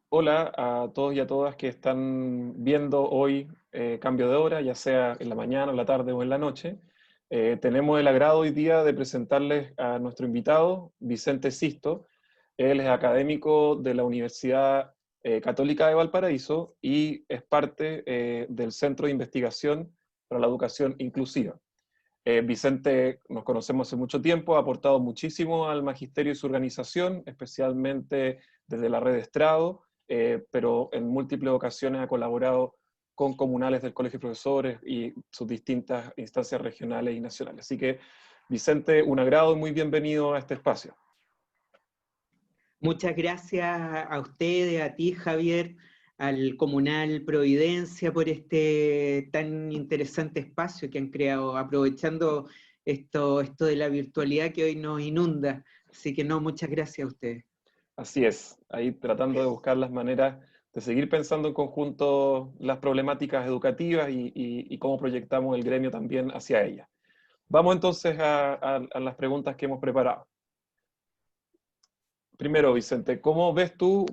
Hola a todos y a todas que están viendo hoy cambio de hora, ya sea en la mañana, en la tarde o en la noche. Tenemos el agrado hoy día de presentarles a nuestro invitado, Vicente Sisto. Él es académico de la Universidad Católica de Valparaíso y es parte del Centro de Investigación para la Educación Inclusiva. Vicente nos conocemos hace mucho tiempo, ha aportado muchísimo al magisterio y su organización, especialmente desde la red Estrado, pero en múltiples ocasiones ha colaborado con comunales del Colegio de Profesores y sus distintas instancias regionales y nacionales. Así que, Vicente, un agrado y muy bienvenido a este espacio. Muchas gracias a ustedes, a ti, Javier, al Comunal Providencia por este tan interesante espacio que han creado, aprovechando esto de la virtualidad que hoy nos inunda. Así que no, muchas gracias a ustedes. Así es, ahí tratando de buscar las maneras de seguir pensando en conjunto las problemáticas educativas y cómo proyectamos el gremio también hacia ellas. Vamos entonces a las preguntas que hemos preparado. Primero, Vicente, ¿cómo ves tú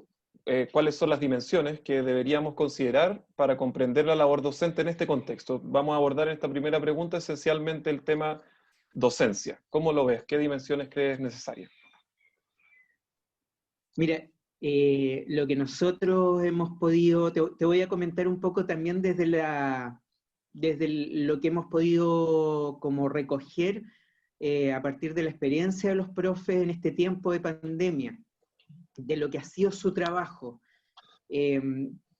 cuáles son las dimensiones que deberíamos considerar para comprender la labor docente en este contexto? Vamos a abordar en esta primera pregunta esencialmente el tema docencia. ¿Cómo lo ves? ¿Qué dimensiones crees necesarias? Mira, lo que nosotros hemos podido, te voy a comentar un poco también desde lo que hemos podido como recoger a partir de la experiencia de los profes en este tiempo de pandemia, de lo que ha sido su trabajo. Eh,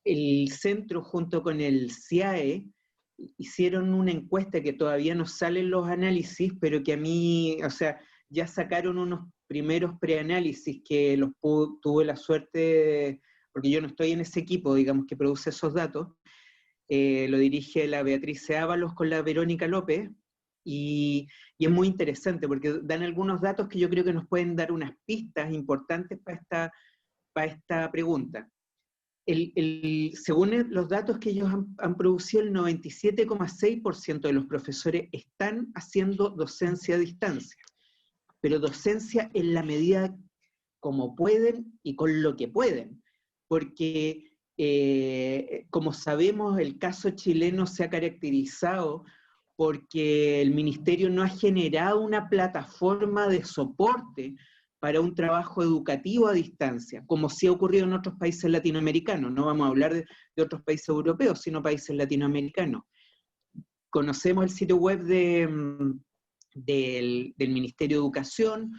el centro junto con el CIAE hicieron una encuesta que todavía no salen los análisis, pero que a mí, o sea, ya sacaron unos primeros preanálisis que tuve la suerte, porque yo no estoy en ese equipo, digamos, que produce esos datos, lo dirige la Beatriz Ábalos con la Verónica López, y es muy interesante porque dan algunos datos que yo creo que nos pueden dar unas pistas importantes para esta pregunta. Según los datos que ellos han producido, el 97,6% de los profesores están haciendo docencia a distancia, pero docencia en la medida como pueden y con lo que pueden, porque como sabemos, el caso chileno se ha caracterizado porque el ministerio no ha generado una plataforma de soporte para un trabajo educativo a distancia, como sí ha ocurrido en otros países latinoamericanos. No vamos a hablar de otros países europeos, sino países latinoamericanos. Conocemos el sitio web del Ministerio de Educación,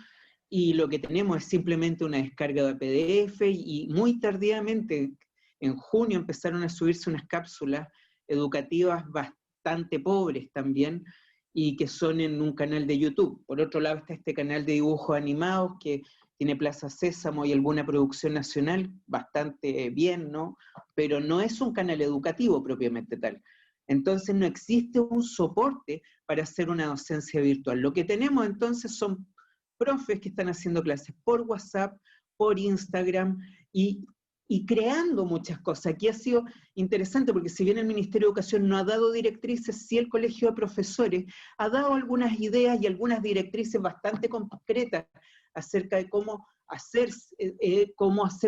y lo que tenemos es simplemente una descarga de PDF, y muy tardíamente, en junio, empezaron a subirse unas cápsulas educativas bastante pobres también, y que son en un canal de YouTube. Por otro lado está este canal de dibujos animados que tiene Plaza Sésamo y alguna producción nacional, bastante bien, ¿no? Pero no es un canal educativo propiamente tal. Entonces no existe un soporte para hacer una docencia virtual. Lo que tenemos entonces son profes que están haciendo clases por WhatsApp, por Instagram, y creando muchas cosas. Aquí ha sido interesante porque si bien el Ministerio de Educación no ha dado directrices, sí el Colegio de Profesores ha dado algunas ideas y algunas directrices bastante concretas acerca de cómo hacer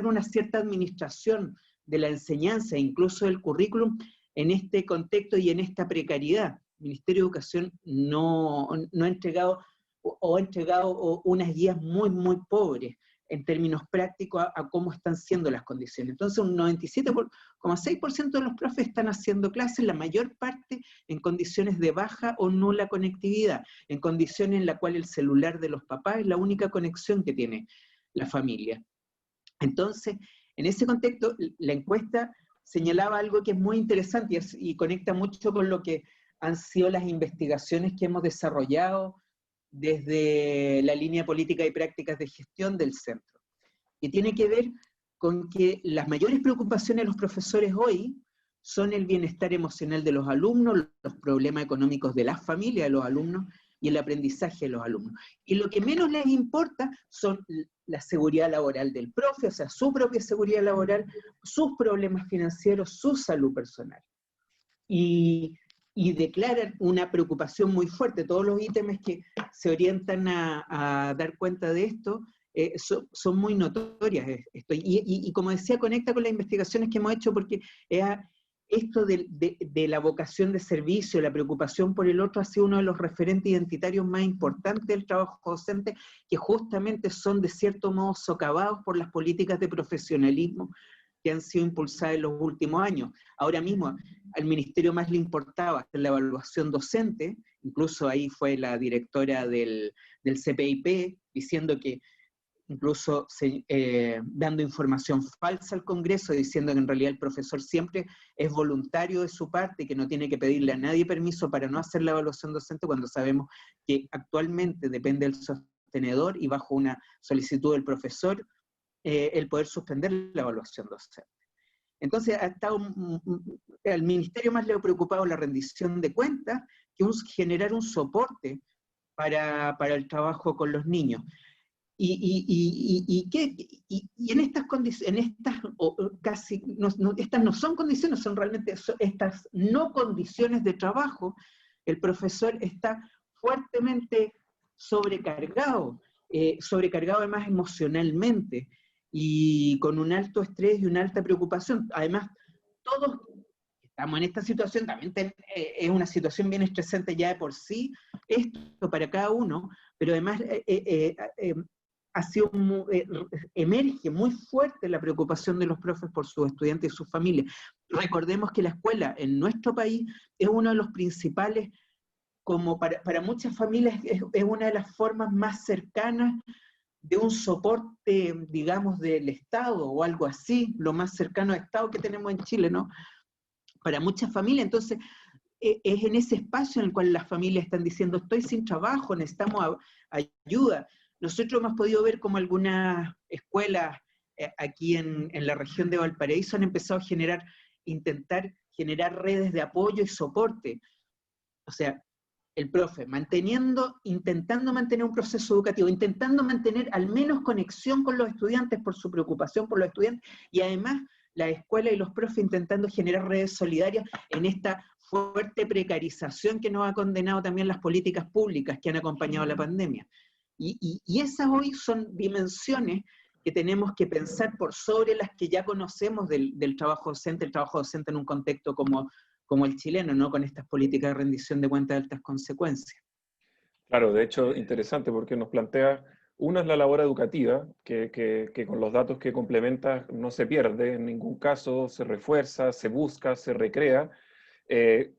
una cierta administración de la enseñanza, incluso del currículum, en este contexto y en esta precariedad. El Ministerio de Educación no ha entregado o ha entregado unas guías muy, muy pobres en términos prácticos a cómo están siendo las condiciones. Entonces, un 97,6% de los profes están haciendo clases, la mayor parte en condiciones de baja o nula conectividad, en condiciones en las cuales el celular de los papás es la única conexión que tiene la familia. Entonces, en ese contexto, la encuesta señalaba algo que es muy interesante y conecta mucho con lo que han sido las investigaciones que hemos desarrollado desde la línea política y prácticas de gestión del centro, que tiene que ver con que las mayores preocupaciones de los profesores hoy son el bienestar emocional de los alumnos, los problemas económicos de las familias de los alumnos y el aprendizaje de los alumnos. Y lo que menos les importa son la seguridad laboral del profe, o sea, su propia seguridad laboral, sus problemas financieros, su salud personal. Y declaran una preocupación muy fuerte. Todos los ítems que se orientan a dar cuenta de esto son muy notorias. Y como decía, conecta con las investigaciones que hemos hecho, porque esto de la vocación de servicio, la preocupación por el otro, ha sido uno de los referentes identitarios más importantes del trabajo docente, que justamente son de cierto modo socavados por las políticas de profesionalismo que han sido impulsadas en los últimos años. Ahora mismo al ministerio más le importaba hacer la evaluación docente, incluso ahí fue la directora del CPIP diciendo que, incluso dando información falsa al Congreso, diciendo que en realidad el profesor siempre es voluntario de su parte y que no tiene que pedirle a nadie permiso para no hacer la evaluación docente, cuando sabemos que actualmente depende del sostenedor y bajo una solicitud del profesor, el poder suspender la evaluación docente. Entonces, al ministerio más le ha preocupado la rendición de cuentas que generar un soporte para el trabajo con los niños. Y en estas condiciones, estas no son condiciones, son realmente estas no condiciones de trabajo, el profesor está fuertemente sobrecargado, sobrecargado además emocionalmente, y con un alto estrés y una alta preocupación. Además, todos estamos en esta situación, también es una situación bien estresante ya de por sí, esto para cada uno, pero además emerge muy fuerte la preocupación de los profes por sus estudiantes y sus familias. Recordemos que la escuela en nuestro país es uno de los principales, como para muchas familias, es una de las formas más cercanas de un soporte, digamos, del Estado o algo así, lo más cercano al Estado que tenemos en Chile, ¿no? Para muchas familias. Entonces, es en ese espacio en el cual las familias están diciendo, estoy sin trabajo, necesitamos ayuda. Nosotros hemos podido ver como algunas escuelas aquí en la región de Valparaíso han empezado a intentar generar redes de apoyo y soporte. O sea, el profe intentando mantener un proceso educativo, intentando mantener al menos conexión con los estudiantes por su preocupación por los estudiantes, y además la escuela y los profes intentando generar redes solidarias en esta fuerte precarización que nos ha condenado también las políticas públicas que han acompañado la pandemia. Y esas hoy son dimensiones que tenemos que pensar por sobre las que ya conocemos del trabajo docente, el trabajo docente en un contexto como el chileno, ¿no? Con estas políticas de rendición de cuentas de altas consecuencias. Claro, de hecho, interesante porque nos plantea, una es la labor educativa, que con los datos que complementas no se pierde, en ningún caso se refuerza, se busca, se recrea.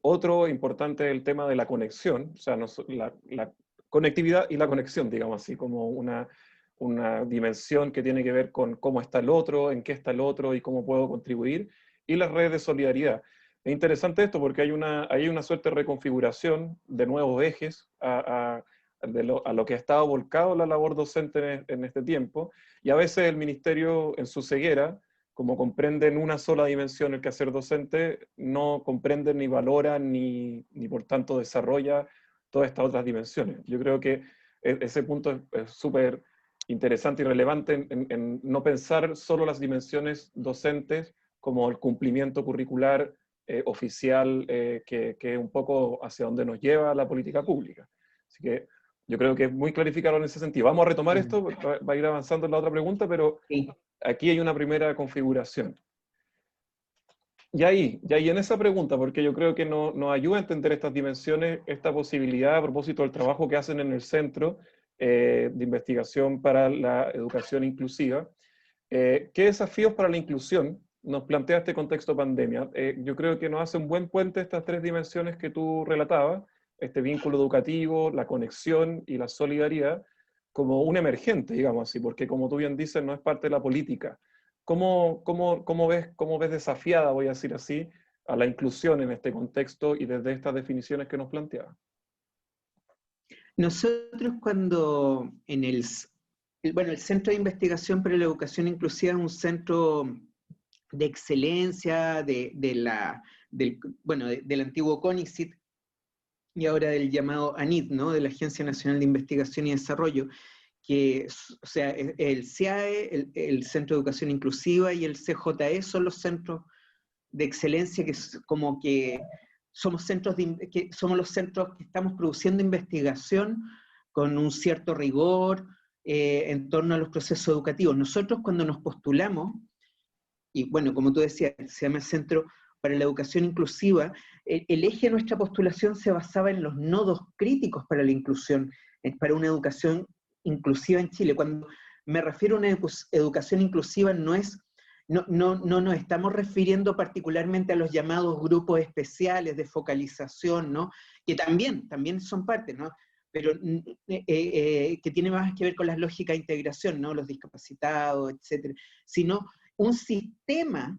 Otro importante es el tema de la conexión, o sea, la conectividad y la conexión, digamos así, como una dimensión que tiene que ver con cómo está el otro, en qué está el otro y cómo puedo contribuir, y las redes de solidaridad. Es interesante esto porque hay una suerte de reconfiguración de nuevos ejes a lo que ha estado volcado la labor docente en este tiempo, y a veces el ministerio en su ceguera, como comprende en una sola dimensión el quehacer docente, no comprende ni valora ni por tanto desarrolla todas estas otras dimensiones. Yo creo que ese punto es súper interesante y relevante en no pensar solo las dimensiones docentes como el cumplimiento curricular oficial, que es un poco hacia donde nos lleva la política pública. Así que yo creo que es muy clarificado en ese sentido. Vamos a retomar esto, va a ir avanzando en la otra pregunta, pero sí, aquí hay una primera configuración. Y ahí en esa pregunta, porque yo creo que nos ayuda a entender estas dimensiones, esta posibilidad a propósito del trabajo que hacen en el Centro de Investigación para la Educación Inclusiva. ¿Qué desafíos para la inclusión nos plantea este contexto pandemia? Yo creo que nos hace un buen puente estas tres dimensiones que tú relatabas, este vínculo educativo, la conexión y la solidaridad, como un emergente, digamos así, porque como tú bien dices, no es parte de la política. ¿Cómo ves desafiada, voy a decir así, a la inclusión en este contexto y desde estas definiciones que nos planteaba? Nosotros cuando el Centro de Investigación para la Educación Inclusiva es un centro de excelencia del antiguo CONICYT y ahora del llamado ANID, ¿no? De la Agencia Nacional de Investigación y Desarrollo, que, o sea, el CIAE, el Centro de Educación Inclusiva y el CJE son los centros de excelencia que como que somos los centros que estamos produciendo investigación con un cierto rigor, en torno a los procesos educativos. Nosotros cuando nos postulamos, y bueno, como tú decías, se llama Centro para la Educación Inclusiva, el eje de nuestra postulación se basaba en los nodos críticos para la inclusión, para una educación inclusiva en Chile. Cuando me refiero a una educación inclusiva, no nos estamos refiriendo particularmente a los llamados grupos especiales de focalización, ¿no? Que también son parte, ¿no? Pero que tiene más que ver con las lógicas de integración, ¿no? Los discapacitados, etcétera, sino un sistema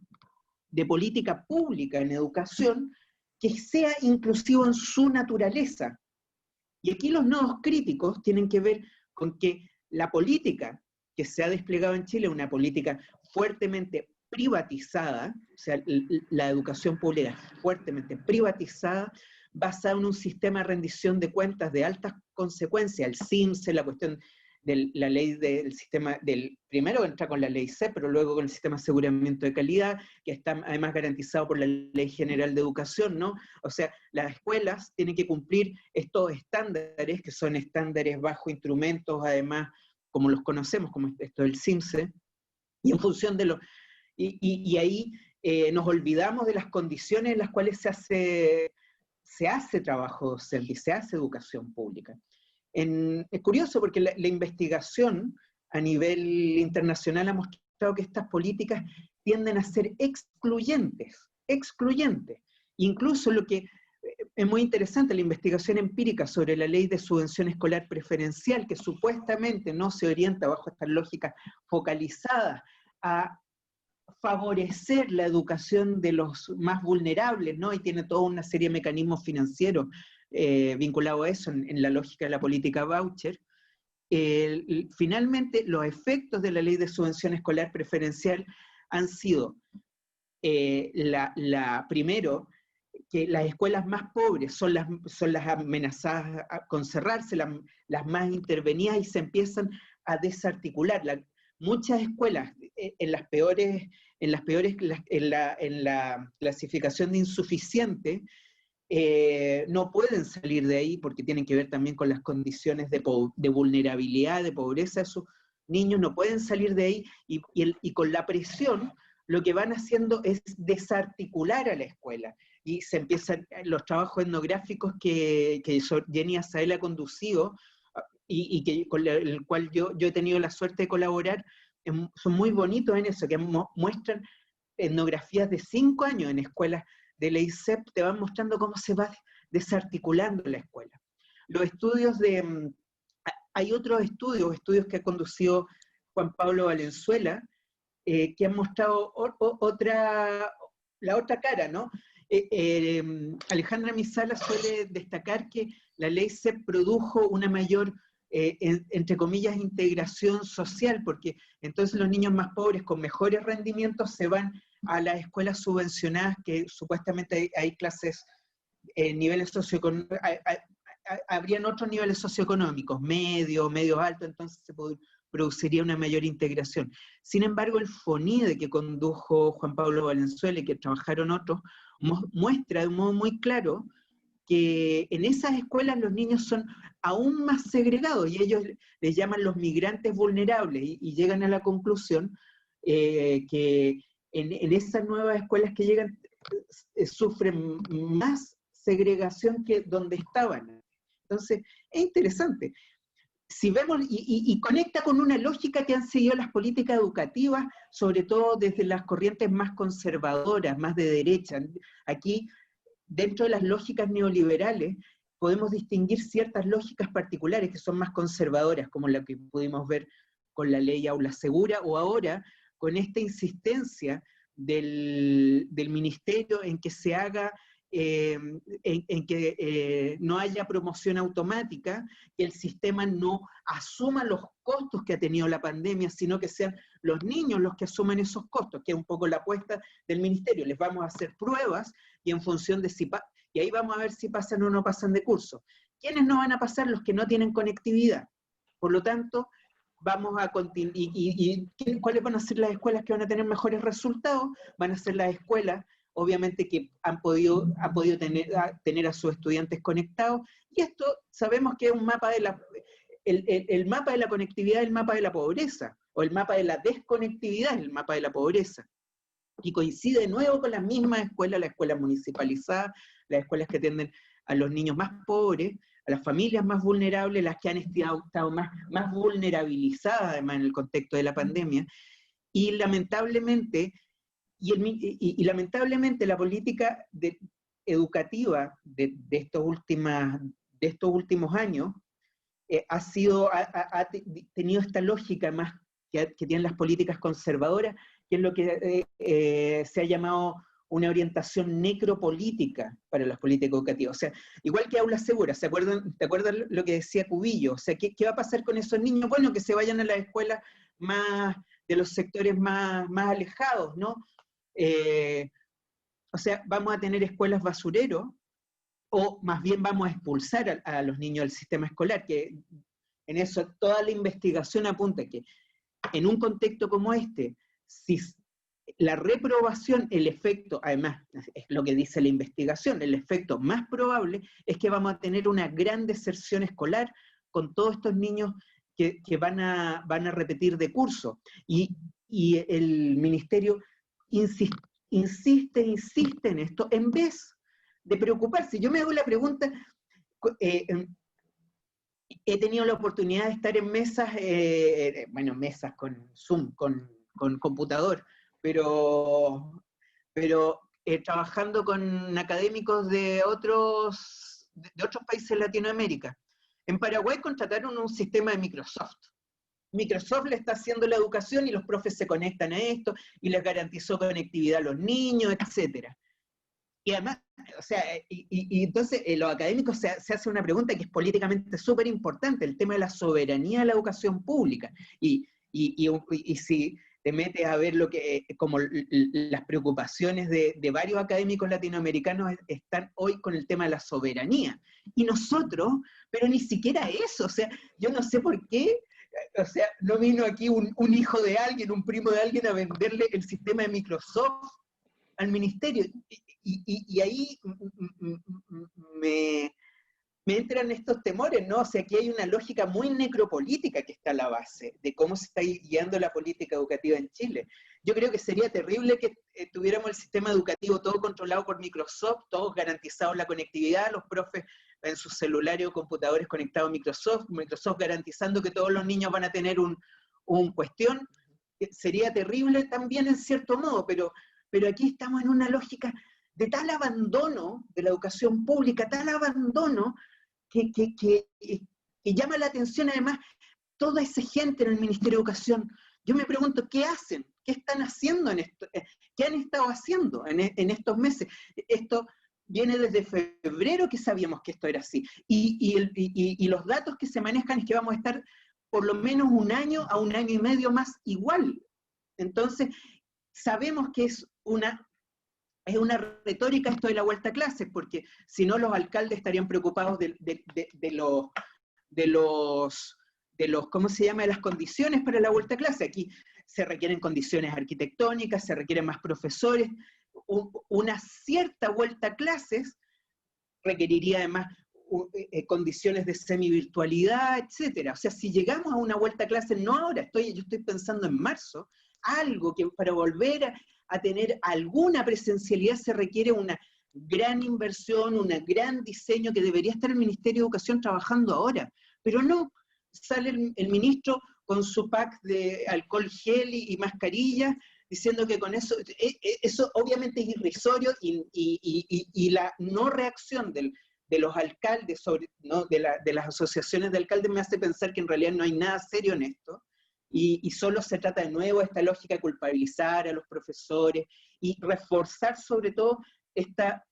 de política pública en educación que sea inclusivo en su naturaleza. Y aquí los nodos críticos tienen que ver con que la política que se ha desplegado en Chile es una política fuertemente privatizada, o sea, la educación pública es fuertemente privatizada, basada en un sistema de rendición de cuentas de altas consecuencias, el CIMSE, la cuestión de la ley del sistema, primero entra con la ley C, pero luego con el sistema de aseguramiento de calidad, que está además garantizado por la Ley General de Educación, ¿no? O sea, las escuelas tienen que cumplir estos estándares, que son estándares bajo instrumentos, además, como los conocemos, como esto del CIMSE, y en función de los... Y ahí nos olvidamos de las condiciones en las cuales se hace trabajo docente y se hace educación pública. Es curioso porque la investigación a nivel internacional ha mostrado que estas políticas tienden a ser excluyentes. Incluso lo que es muy interesante, la investigación empírica sobre la ley de subvención escolar preferencial, que supuestamente no se orienta bajo estas lógicas focalizadas a favorecer la educación de los más vulnerables, ¿no? Y tiene toda una serie de mecanismos financieros vinculados a eso en la lógica de la política voucher. Finalmente, los efectos de la ley de subvención escolar preferencial han sido, primero, que las escuelas más pobres son las amenazadas con cerrarse, las más intervenidas, y se empiezan a desarticular. Muchas escuelas en la clasificación de insuficiente no pueden salir de ahí porque tienen que ver también con las condiciones de vulnerabilidad, de pobreza de sus niños, no pueden salir de ahí y con la presión lo que van haciendo es desarticular a la escuela. Y se empiezan los trabajos etnográficos que Jenny Azael ha conducido y con el cual yo he tenido la suerte de colaborar, son muy bonitos en eso, que muestran etnografías de 5 años en escuelas de la ISEP, te van mostrando cómo se va desarticulando la escuela. Los estudios hay otros estudios que ha conducido Juan Pablo Valenzuela, que han mostrado la otra cara, ¿no? Alejandra Misala suele destacar que la ley CEP produjo una mayor, entre comillas, integración social, porque entonces los niños más pobres con mejores rendimientos se van a las escuelas subvencionadas, que supuestamente hay clases, niveles socioeconómicos, habrían otros niveles socioeconómicos, medios altos, entonces se produciría una mayor integración. Sin embargo, el FONIDE que condujo Juan Pablo Valenzuela y que trabajaron otros, muestra de un modo muy claro que en esas escuelas los niños son aún más segregados, y ellos les llaman los migrantes vulnerables, y llegan a la conclusión que en esas nuevas escuelas que llegan sufren más segregación que donde estaban. Entonces, es interesante. Si vemos, y conecta con una lógica que han seguido las políticas educativas, sobre todo desde las corrientes más conservadoras, más de derecha. Aquí, dentro de las lógicas neoliberales, podemos distinguir ciertas lógicas particulares que son más conservadoras, como la que pudimos ver con la ley Aula Segura, o ahora con esta insistencia del ministerio en que se haga, en que no haya promoción automática, que el sistema no asuma los costos que ha tenido la pandemia, sino que sean los niños los que asuman esos costos, que es un poco la apuesta del ministerio. Les vamos a hacer pruebas y en función de y ahí vamos a ver si pasan o no pasan de curso. ¿Quiénes no van a pasar? Los que no tienen conectividad. Por lo tanto, vamos a continuar. ¿Cuáles van a ser las escuelas que van a tener mejores resultados? Van a ser las escuelas, obviamente, que han podido tener a sus estudiantes conectados, y esto sabemos que es un mapa el mapa de la conectividad es el mapa de la pobreza, o el mapa de la desconectividad es el mapa de la pobreza. Y coincide de nuevo con las mismas escuelas, las escuelas municipalizadas, las escuelas que atienden a los niños más pobres, a las familias más vulnerables, las que han estado más vulnerabilizadas además en el contexto de la pandemia, y lamentablemente, lamentablemente la política educativa de estos últimos años ha tenido esta lógica más que tienen las políticas conservadoras, que es lo que se ha llamado una orientación necropolítica para las políticas educativas. O sea, igual que aulas seguras, ¿te acuerdan lo que decía Cubillo? O sea, ¿qué va a pasar con esos niños? Bueno, que se vayan a las escuelas más de los sectores más alejados, ¿no? O sea, vamos a tener escuelas basureros, o más bien vamos a expulsar a los niños del sistema escolar, que en eso toda la investigación apunta que en un contexto como este, si la reprobación, el efecto, además, es lo que dice la investigación, el efecto más probable es que vamos a tener una gran deserción escolar con todos estos niños que van a repetir de curso. Y el ministerio insiste en esto, en vez de preocuparse. Yo me hago la pregunta, he tenido la oportunidad de estar en mesas, mesas con Zoom, con computador, pero trabajando con académicos de otros países de Latinoamérica. En Paraguay contrataron un sistema de Microsoft. Microsoft le está haciendo la educación y los profes se conectan a esto y les garantizó conectividad a los niños, etcétera. Y además, o sea, entonces los académicos se hace una pregunta que es políticamente súper importante, el tema de la soberanía de la educación pública. Y si te metes a ver como las preocupaciones de varios académicos latinoamericanos están hoy con el tema de la soberanía. Y nosotros, pero ni siquiera eso, o sea, yo no sé por qué, o sea, no vino aquí un hijo de alguien, un primo de alguien a venderle el sistema de Microsoft al ministerio. Y ahí me entran estos temores, ¿no? O sea, aquí hay una lógica muy necropolítica que está a la base de cómo se está guiando la política educativa en Chile. Yo creo que sería terrible que tuviéramos el sistema educativo todo controlado por Microsoft, todos garantizados la conectividad, los profes en sus celulares o computadores conectados a Microsoft garantizando que todos los niños van a tener un cuestión. Sería terrible también en cierto modo, pero aquí estamos en una lógica de tal abandono de la educación pública, tal abandono que llama la atención además toda esa gente en el Ministerio de Educación. Yo me pregunto, ¿qué hacen? ¿Qué están haciendo en esto? ¿Qué han estado haciendo en estos meses? Esto viene desde febrero que sabíamos que esto era así. Y los datos que se manejan es que vamos a estar por lo menos un año a un año y medio más igual. Entonces, sabemos que es una retórica esto de la vuelta a clases, porque si no los alcaldes estarían preocupados de ¿cómo se llama?, de las condiciones para la vuelta a clase. Aquí se requieren condiciones arquitectónicas, se requieren más profesores, una cierta vuelta a clases requeriría además condiciones de semivirtualidad, etcétera. O sea, si llegamos a una vuelta a clases, no ahora, yo estoy pensando en marzo, algo que para volver a tener alguna presencialidad se requiere una gran inversión, un gran diseño que debería estar el Ministerio de Educación trabajando ahora. Pero no, sale el ministro con su pack de alcohol gel y mascarilla, diciendo que con eso obviamente es irrisorio y la no reacción de los alcaldes, ¿no?, de las asociaciones de alcaldes me hace pensar que en realidad no hay nada serio en esto. Y solo se trata de nuevo esta lógica de culpabilizar a los profesores y reforzar sobre todo esta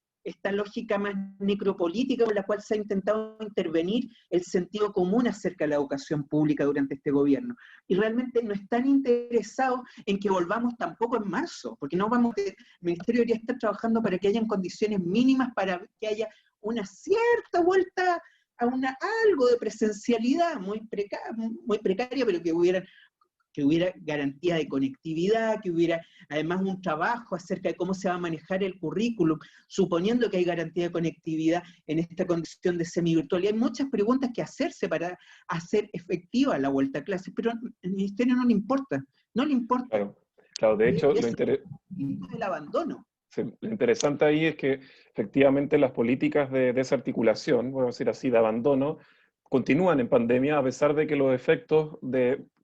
lógica más necropolítica con la cual se ha intentado intervenir el sentido común acerca de la educación pública durante este gobierno. Y realmente no están interesados en que volvamos tampoco en marzo, porque no el Ministerio debería estar trabajando para que hayan condiciones mínimas para que haya una cierta vuelta a algo de presencialidad muy precaria, pero que hubiera garantía de conectividad, que hubiera además un trabajo acerca de cómo se va a manejar el currículum, suponiendo que hay garantía de conectividad en esta condición de semivirtual. Y hay muchas preguntas que hacerse para hacer efectiva la vuelta a clases, pero al ministerio no le importa, no le importa. Claro, claro, de hecho, Y eso es el abandono. sí, lo interesante ahí es que efectivamente las políticas de desarticulación, voy a decir así, de abandono, continúan en pandemia a pesar de que los efectos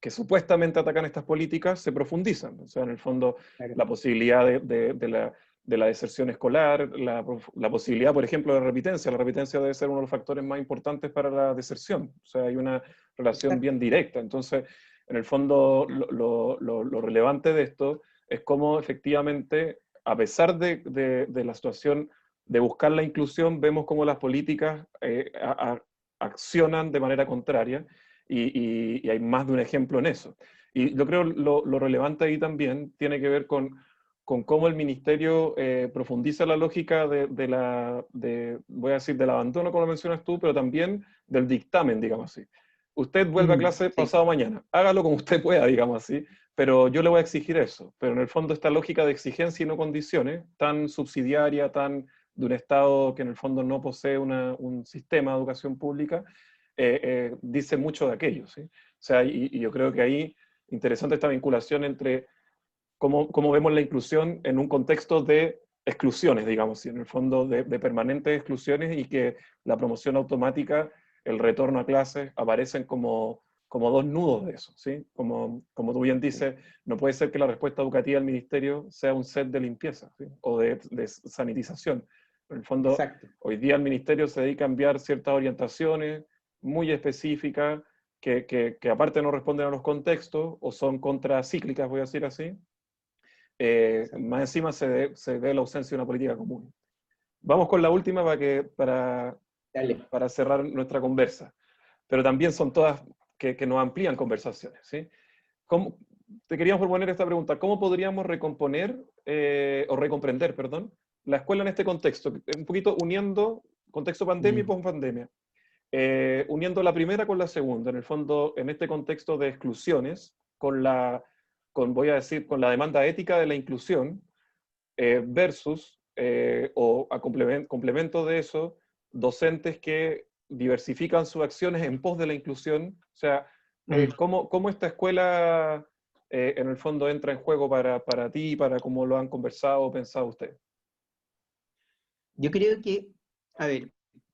que supuestamente atacan estas políticas se profundizan. O sea, en el fondo, Claro. la posibilidad de la deserción escolar, la posibilidad, por ejemplo, de repitencia. La repitencia debe ser uno de los factores más importantes para la deserción. O sea, hay una relación bien directa. Entonces, en el fondo, lo relevante de esto es cómo efectivamente, a pesar de la situación de buscar la inclusión, vemos cómo las políticas accionan de manera contraria y hay más de un ejemplo en eso. Y yo creo lo relevante ahí también tiene que ver con cómo el ministerio profundiza la lógica voy a decir, del abandono, como lo mencionas tú, pero también del dictamen, digamos así. Usted vuelve a clase Sí. pasado mañana, hágalo como usted pueda, digamos así, pero yo le voy a exigir eso. Pero en el fondo esta lógica de exigencia y no condiciones, tan subsidiaria, tan de un Estado que en el fondo no posee un sistema de educación pública, dice mucho de aquello, ¿sí? O sea, y yo creo que ahí interesante esta vinculación entre cómo vemos la inclusión en un contexto de exclusiones, digamos, ¿sí? En el fondo de permanentes exclusiones y que la promoción automática, el retorno a clases, aparecen como dos nudos de eso, ¿sí? Como tú bien dices, no puede ser que la respuesta educativa del ministerio sea un set de limpieza, ¿sí? O de sanitización. En el fondo, Exacto. hoy día el ministerio se dedica a enviar ciertas orientaciones muy específicas que aparte no responden a los contextos o son contracíclicas, voy a decir así. Más encima se ve la ausencia de una política común. Vamos con la última Dale. para cerrar nuestra conversa, pero también son todas que nos amplían conversaciones, ¿sí? Te queríamos proponer esta pregunta: ¿cómo podríamos recomponer o recomprender, perdón, la escuela en este contexto? Un poquito uniendo contexto pandemia y post-pandemia. Uniendo la primera con la segunda, en el fondo, en este contexto de exclusiones, voy a decir, con la demanda ética de la inclusión, versus, o a complemento de eso, docentes que diversifican sus acciones en pos de la inclusión. O sea, ¿cómo esta escuela en el fondo entra en juego para ti, para cómo lo han conversado o pensado ustedes? Yo creo que, a ver,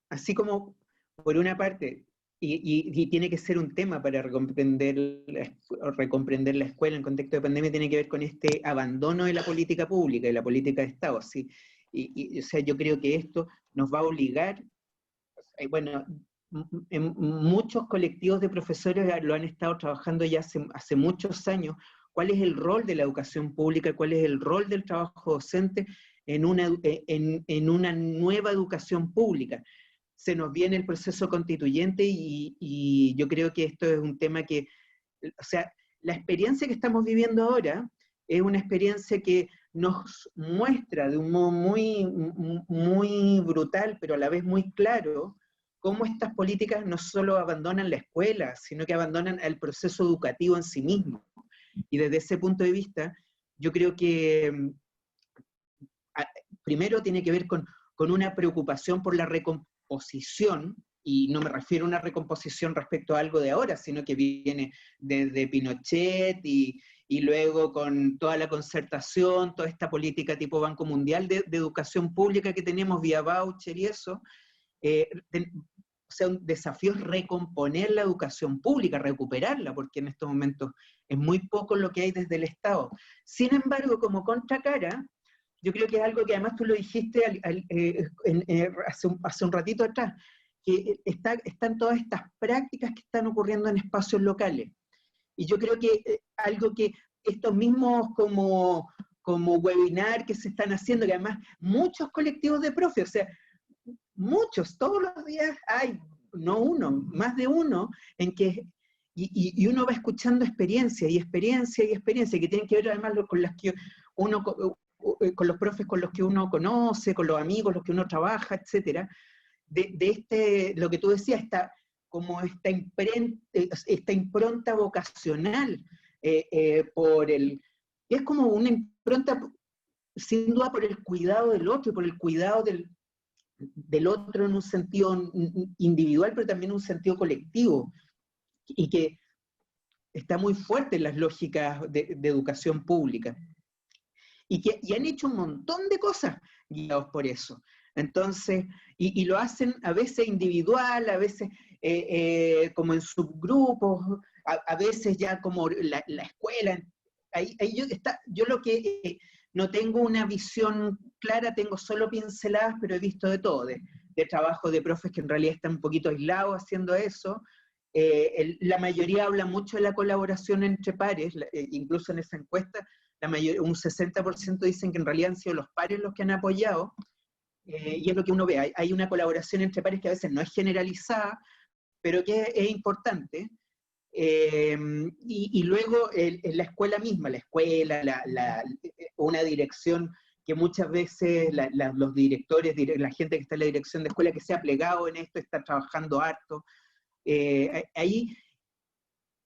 así como por una parte, y tiene que ser un tema para recomprender la escuela en contexto de pandemia, tiene que ver con este abandono de la política pública y la política de Estado, ¿sí? O sea, yo creo que esto nos va a obligar, bueno, en muchos colectivos de profesores lo han estado trabajando ya hace muchos años. ¿Cuál es el rol de la educación pública? ¿Cuál es el rol del trabajo docente en una nueva educación pública? Se nos viene el proceso constituyente y yo creo que esto es un tema que, o sea, la experiencia que estamos viviendo ahora es una experiencia que nos muestra de un modo muy brutal, pero a la vez muy claro, cómo estas políticas no solo abandonan la escuela, sino que abandonan el proceso educativo en sí mismo. Y desde ese punto de vista, yo creo que primero tiene que ver con una preocupación por la recomposición, y no me refiero a una recomposición respecto a algo de ahora, sino que viene desde Pinochet y luego con toda la concertación, toda esta política tipo Banco Mundial de educación pública que tenemos vía voucher y eso. O sea, un desafío es recomponer la educación pública, recuperarla, porque en estos momentos es muy poco lo que hay desde el Estado. Sin embargo, como contracara, yo creo que es algo que además tú lo dijiste hace un ratito atrás, que están todas estas prácticas que están ocurriendo en espacios locales. Y yo creo que algo que estos mismos como webinar que se están haciendo, que además muchos colectivos de profes, o sea, muchos, todos los días hay, no uno, más de uno, en que, y uno va escuchando experiencia, y experiencia, y experiencia, que tienen que ver además con las que uno, con los profes con los que uno conoce, con los amigos, los que uno trabaja, etcétera, lo que tú decías, esta impronta vocacional Es como una impronta, sin duda, por el cuidado del otro, por el cuidado del otro en un sentido individual, pero también en un sentido colectivo, y que está muy fuerte en las lógicas de educación pública. Y han hecho un montón de cosas guiados por eso. Entonces, y lo hacen a veces individual, a veces como en subgrupos, a veces ya como la escuela. Ahí yo lo que no tengo una visión clara, tengo solo pinceladas, pero he visto de todo, de trabajo de profes que en realidad están un poquito aislados haciendo eso. La mayoría habla mucho de la colaboración entre pares, incluso en esa encuesta, un 60% dicen que en realidad han sido los pares los que han apoyado, y es lo que uno ve, hay una colaboración entre pares que a veces no es generalizada, pero que es importante. Y luego en la escuela misma, una dirección que muchas veces los directores, la gente que está en la dirección de escuela, que se ha plegado en esto, está trabajando harto. Ahí,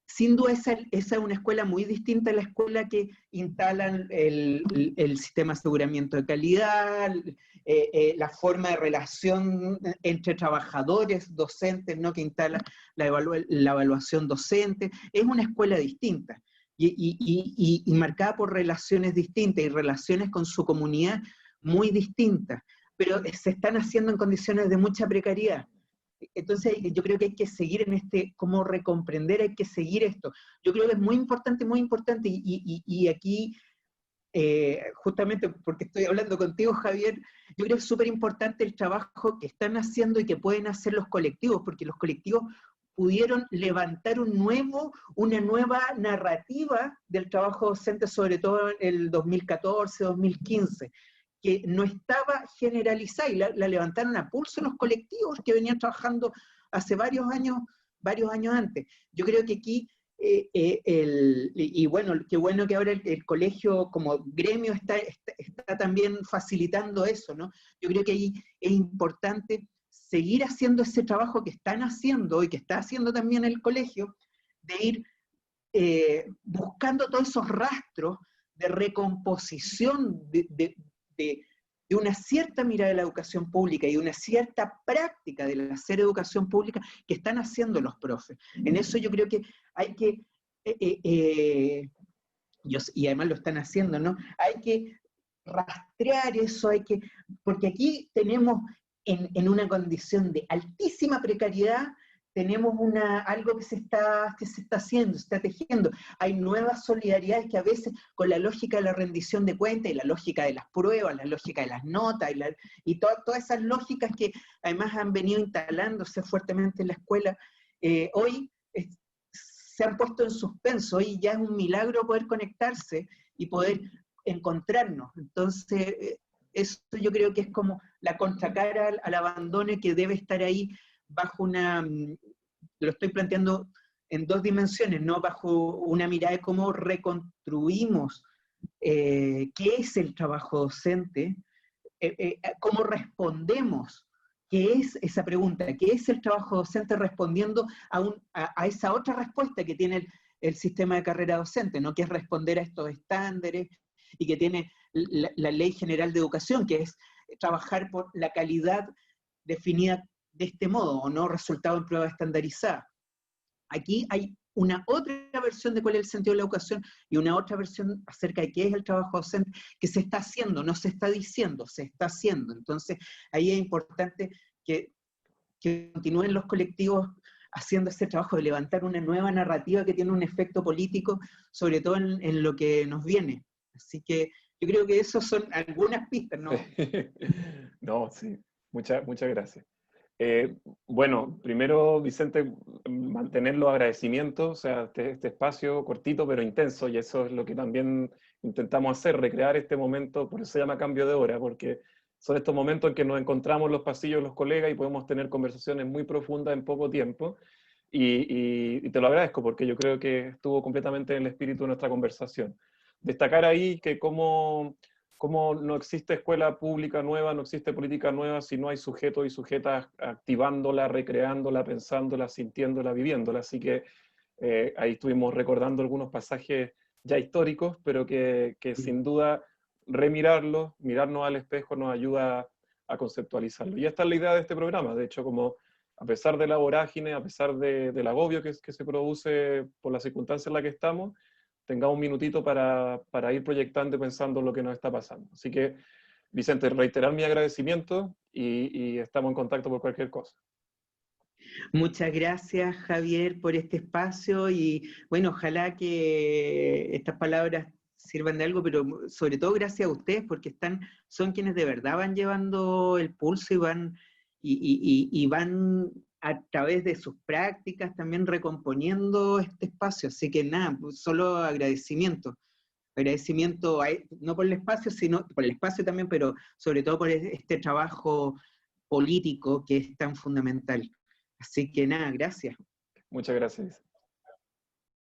sin duda, esa es una escuela muy distinta a la escuela que instalan el sistema de aseguramiento de calidad, la forma de relación entre trabajadores, docentes, ¿no? Que instala la evaluación docente. Es una escuela distinta y marcada por relaciones distintas y relaciones con su comunidad muy distintas, pero se están haciendo en condiciones de mucha precariedad. Entonces yo creo que hay que seguir en cómo recomprender, hay que seguir esto. Yo creo que es muy importante, y aquí, justamente porque estoy hablando contigo, Javier, yo creo que es súper importante el trabajo que están haciendo y que pueden hacer los colectivos, porque los colectivos pudieron levantar una nueva narrativa del trabajo docente, sobre todo en el 2014, 2015, que no estaba generalizada, y la levantaron a pulso los colectivos que venían trabajando hace varios años antes. Yo creo que aquí, y bueno, qué bueno que ahora el colegio como gremio está también facilitando eso, ¿no? Yo creo que ahí es importante seguir haciendo ese trabajo que están haciendo y que está haciendo también el colegio, de ir buscando todos esos rastros de recomposición de una cierta mirada de la educación pública y una cierta práctica del hacer educación pública que están haciendo los profes. En eso yo creo que hay que, y además lo están haciendo, ¿no? Hay que rastrear eso, porque aquí tenemos en una condición de altísima precariedad, tenemos algo que se está haciendo, se está tejiendo. Hay nuevas solidaridades que a veces, con la lógica de la rendición de cuentas y la lógica de las pruebas, la lógica de las notas y todas esas lógicas que además han venido instalándose fuertemente en la escuela, hoy se han puesto en suspenso. Hoy ya es un milagro poder conectarse y poder encontrarnos. Entonces, eso yo creo que es como la contracara al abandono, que debe estar ahí bajo lo estoy planteando en dos dimensiones, ¿no? Bajo una mirada de cómo reconstruimos qué es el trabajo docente, cómo respondemos, qué es esa pregunta, qué es el trabajo docente, respondiendo a esa otra respuesta que tiene el sistema de carrera docente, ¿no? Que es responder a estos estándares, y que tiene la Ley General de Educación, que es trabajar por la calidad definida de este modo, o no resultado en prueba estandarizada. Aquí hay una otra versión de cuál es el sentido de la educación y una otra versión acerca de qué es el trabajo docente, que se está haciendo, no se está diciendo, se está haciendo. Entonces, ahí es importante que continúen los colectivos haciendo ese trabajo de levantar una nueva narrativa que tiene un efecto político, sobre todo en lo que nos viene. Así que yo creo que esas son algunas pistas, ¿no? No, sí, muchas gracias. Bueno, primero, Vicente, mantener los agradecimientos, o sea, este espacio cortito pero intenso, y eso es lo que también intentamos hacer, recrear este momento. Por eso se llama cambio de hora, porque son estos momentos en que nos encontramos en los pasillos los colegas y podemos tener conversaciones muy profundas en poco tiempo, y te lo agradezco porque yo creo que estuvo completamente en el espíritu de nuestra conversación. Destacar ahí que como no existe escuela pública nueva, no existe política nueva si no hay sujetos y sujetas activándola, recreándola, pensándola, sintiéndola, viviéndola. Así que Ahí estuvimos recordando algunos pasajes ya históricos, pero que sin duda remirarlos, mirarnos al espejo nos ayuda a conceptualizarlo. Y esta es la idea de este programa. De hecho, como a pesar de la vorágine, a pesar del agobio que se produce por la circunstancia en la que estamos, tengamos un minutito para ir proyectando y pensando lo que nos está pasando. Así que, Vicente, reiterar mi agradecimiento y estamos en contacto por cualquier cosa. Muchas gracias, Javier, por este espacio y bueno, ojalá que estas palabras sirvan de algo, pero sobre todo gracias a ustedes porque son quienes de verdad van llevando el pulso y van a través de sus prácticas también recomponiendo este espacio. Así que nada, pues, solo agradecimiento. Agradecimiento no por el espacio, sino por el espacio también, pero sobre todo por este trabajo político que es tan fundamental. Así que nada, gracias. Muchas gracias.